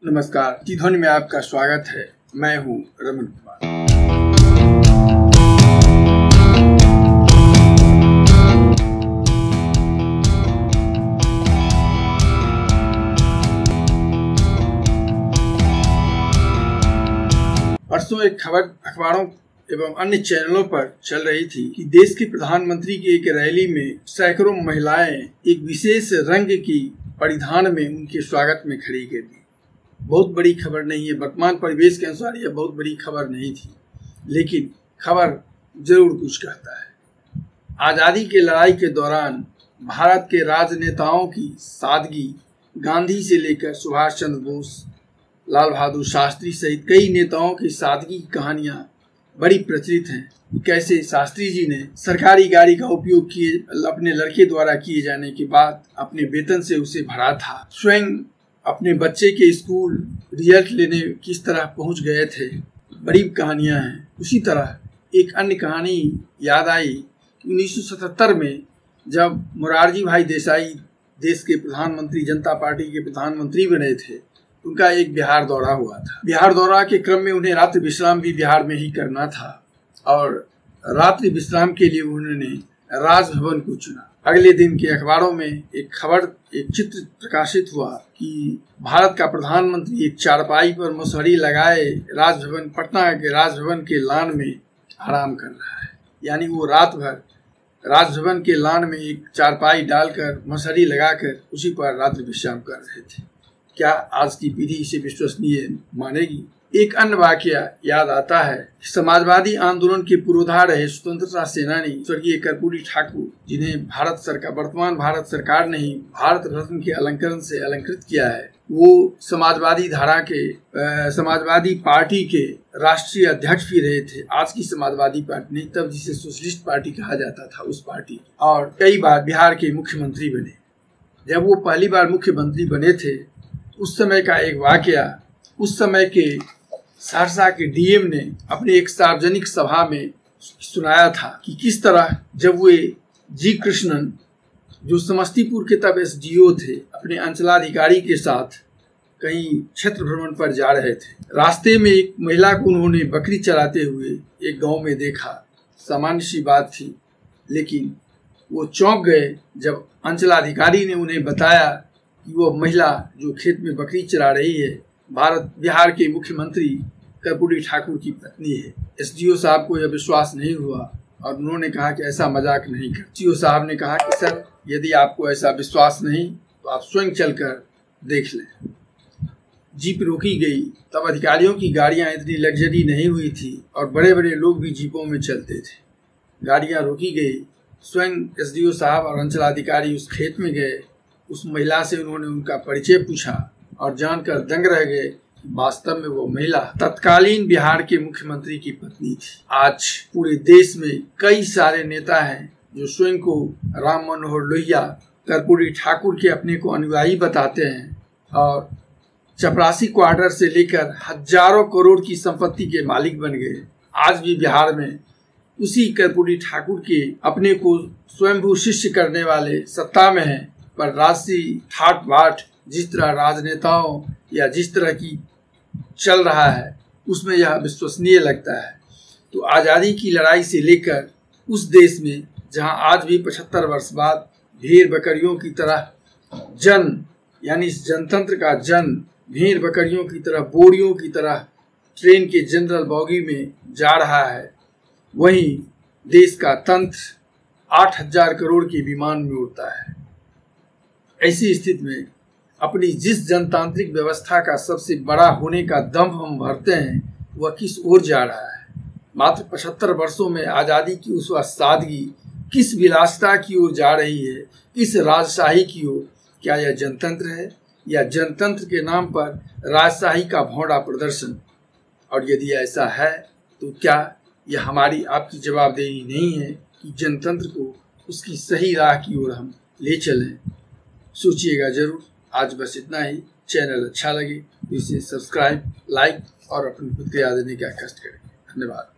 नमस्कार, ध्वनि में आपका स्वागत है। मैं हूं रमन कुमार। परसों एक खबर अखबारों एवं अन्य चैनलों पर चल रही थी कि देश के प्रधानमंत्री की एक रैली में सैकड़ों महिलाएं एक विशेष रंग की परिधान में उनके स्वागत में खड़ी कर दी। बहुत बड़ी खबर नहीं है, वर्तमान परिवेश के अनुसार यह बहुत बड़ी खबर नहीं थी, लेकिन खबर जरूर कुछ कहता है। आज़ादी की लड़ाई के दौरान भारत के राजनेताओं की सादगी, गांधी से लेकर सुभाष चंद्र बोस, लाल बहादुर शास्त्री सहित कई नेताओं की सादगी की कहानियां बड़ी प्रचलित हैं। कैसे शास्त्री जी ने सरकारी गाड़ी का उपयोग किए अपने लड़के द्वारा किए जाने के बाद अपने वेतन से उसे भरा था, स्वयं अपने बच्चे के स्कूल रिजल्ट लेने किस तरह पहुंच गए थे, बड़ी कहानियां हैं। उसी तरह एक अन्य कहानी याद आई कि 1977 में जब मोरारजी भाई देसाई देश के प्रधानमंत्री, जनता पार्टी के प्रधानमंत्री बने थे, उनका एक बिहार दौरा हुआ था। बिहार दौरा के क्रम में उन्हें रात्रि विश्राम भी बिहार में ही करना था और रात्रि विश्राम के लिए उन्होंने राजभवन को चुना। अगले दिन के अखबारों में एक चित्र प्रकाशित हुआ कि भारत का प्रधानमंत्री एक चारपाई पर मसहरी लगाए राजभवन, पटना के राजभवन के लॉन में आराम कर रहा है। यानी वो रात भर राजभवन के लॉन में एक चारपाई डालकर मसहरी लगाकर उसी पर रात्रि विश्राम कर रहे थे। क्या आज की पीढ़ी इसे विश्वसनीय मानेगी? एक अन्य वाकया याद आता है। समाजवादी आंदोलन के पुरोधा रहे स्वतंत्रता सेनानी स्वर्गीय कर्पूरी ठाकुर, जिन्हें वर्तमान भारत सरकार ने ही भारत रत्न के अलंकरण से अलंकृत किया है, वो समाजवादी पार्टी के राष्ट्रीय अध्यक्ष भी रहे थे। आज की समाजवादी पार्टी नहीं, तब जिसे सोशलिस्ट पार्टी कहा जाता था, उस पार्टी, और कई बार बिहार के मुख्यमंत्री बने। जब वो पहली बार मुख्यमंत्री बने थे, उस समय का एक वाकया, उस समय के सहरसा के डीएम ने अपने एक सार्वजनिक सभा में सुनाया था कि किस तरह जब वे जी कृष्णन, जो समस्तीपुर के तब एसडीओ थे, अपने अंचलाधिकारी के साथ कहीं क्षेत्र भ्रमण पर जा रहे थे। रास्ते में एक महिला को उन्होंने बकरी चराते हुए एक गांव में देखा। सामान्य सी बात थी, लेकिन वो चौंक गए जब अंचलाधिकारी ने उन्हें बताया कि वो महिला जो खेत में बकरी चरा रही है बिहार के मुख्यमंत्री कर्पूरी ठाकुर की पत्नी है। एसडीओ साहब को यह विश्वास नहीं हुआ और उन्होंने कहा कि ऐसा मजाक नहीं कर। एसडीओ साहब ने कहा कि सर, यदि आपको ऐसा विश्वास नहीं तो आप स्वयं चलकर देख लें। जीप रोकी गई। तब अधिकारियों की गाड़ियां इतनी लग्जरी नहीं हुई थी और बड़े बड़े लोग भी जीपों में चलते थे। गाड़ियां रोकी गई। स्वयं एसडीओ साहब और अंचलाधिकारी उस खेत में गए। उस महिला से उन्होंने उनका परिचय पूछा और जानकर दंग रह गए कि वास्तव में वो महिला तत्कालीन बिहार के मुख्यमंत्री की पत्नी थी। आज पूरे देश में कई सारे नेता हैं जो स्वयं को राम मनोहर लोहिया, कर्पूरी ठाकुर के अपने को अनुयायी बताते हैं और चपरासी क्वार्टर से लेकर हजारों करोड़ की संपत्ति के मालिक बन गए। आज भी बिहार में उसी कर्पूरी ठाकुर के अपने को स्वयंभू शिष्य करने वाले सत्ता में हैं, पर राजसी ठाट बाट जिस तरह राजनेताओं या जिस तरह की चल रहा है, उसमें यह विश्वसनीय लगता है। तो आज़ादी की लड़ाई से लेकर उस देश में जहां आज भी 75 वर्ष बाद भेड़ बकरियों की तरह यानी जनतंत्र का भेड़ बकरियों की तरह, बोरियों की तरह ट्रेन के जनरल बॉगी में जा रहा है, वहीं देश का तंत्र 8000 करोड़ के विमान में उड़ता है। ऐसी स्थिति में अपनी जिस जनतांत्रिक व्यवस्था का सबसे बड़ा होने का दंभ हम भरते हैं, वह किस ओर जा रहा है? मात्र 75 वर्षों में आज़ादी की उस सादगी किस विलासिता की ओर जा रही है, इस राजशाही की ओर? क्या यह जनतंत्र है या जनतंत्र के नाम पर राजशाही का भौंडा प्रदर्शन? और यदि ऐसा है तो क्या यह हमारी आपकी जवाबदेही नहीं है कि जनतंत्र को उसकी सही राह की ओर हम ले चलें? सोचिएगा जरूर। आज बस इतना ही। चैनल अच्छा लगे तो इसे सब्सक्राइब, लाइक और अपने खुद को याद देने का कष्ट करें। धन्यवाद।